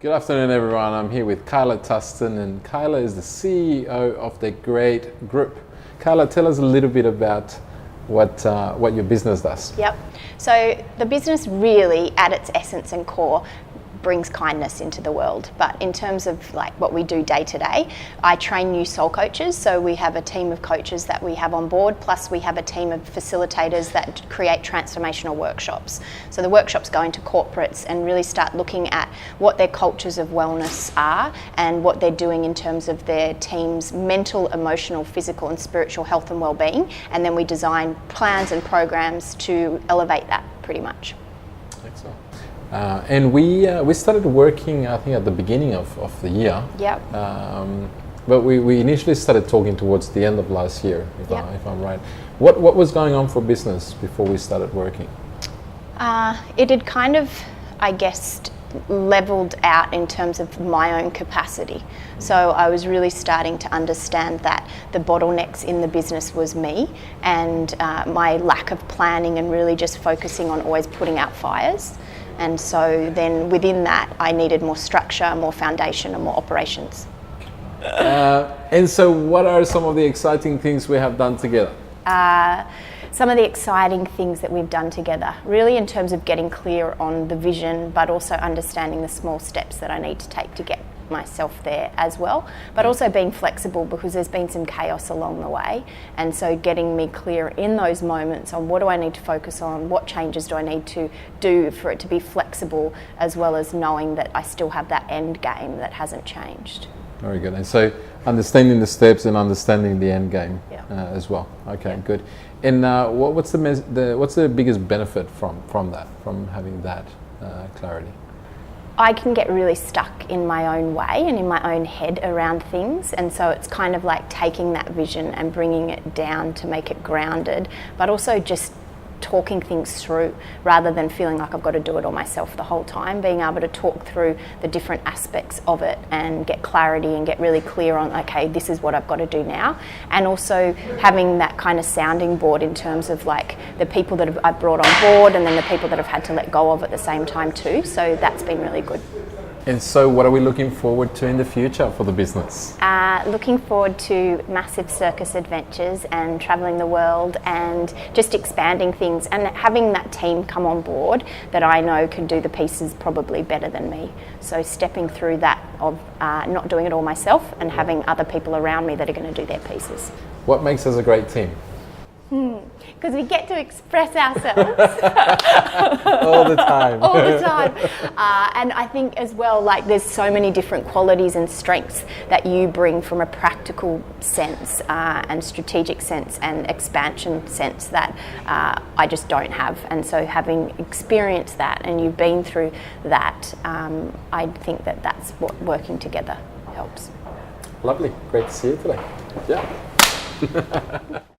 Good afternoon, everyone. I'm here with Kyla Tustin, and Kyla is the CEO of the Great Group. Kyla, tell us a little bit about what your business does. Yep. So the business really, at its essence and core, brings kindness into the world. But in terms of like what we do day to day, I train new soul coaches. So we have a team of coaches that we have on board, plus we have a team of facilitators that create transformational workshops. So the workshops go into corporates and really start looking at what their cultures of wellness are and what they're doing in terms of their team's mental, emotional, physical and spiritual health and well-being. And then we design plans and programs to elevate that pretty much. Excellent. And we started working, I think, at the beginning of the year. Yep. But we initially started talking towards the end of last year, if I'm right. What was going on for business before we started working? It had kind of, I guess, leveled out in terms of my own capacity. So I was really starting to understand that the bottlenecks in the business was me and my lack of planning and really just focusing on always putting out fires. And so then within that, I needed more structure, more foundation and more operations. And so what are some of the exciting things we have done together? Some of the exciting things that we've done together, really in terms of getting clear on the vision, but also understanding the small steps that I need to take to get myself there as well, but also being flexible because there's been some chaos along the way. And so getting me clear in those moments on what do I need to focus on, what changes do I need to do for it to be flexible, as well as knowing that I still have that end game that hasn't changed. Very good. And so understanding the steps and understanding the end game as well. Okay, good. And what's the biggest benefit from that, from having that clarity? I can get really stuck in my own way and in my own head around things, and so it's kind of like taking that vision and bringing it down to make it grounded, but also just talking things through rather than feeling like I've got to do it all myself the whole time, being able to talk through the different aspects of it and get clarity and get really clear on, okay, this is what I've got to do now. And also having that kind of sounding board in terms of like the people that I've brought on board and then the people that I've had to let go of at the same time too. So that's been really good. And so what are we looking forward to in the future for the business? Looking forward to massive circus adventures and travelling the world and just expanding things and having that team come on board that I know can do the pieces probably better than me. So stepping through that of not doing it all myself and having other people around me that are going to do their pieces. What makes us a great team? Because we get to express ourselves all the time. All the time. And I think as well, like there's so many different qualities and strengths that you bring from a practical sense and strategic sense and expansion sense that I just don't have. And so having experienced that and you've been through that, I think that that's what working together helps. Lovely. Great to see you today. Yeah.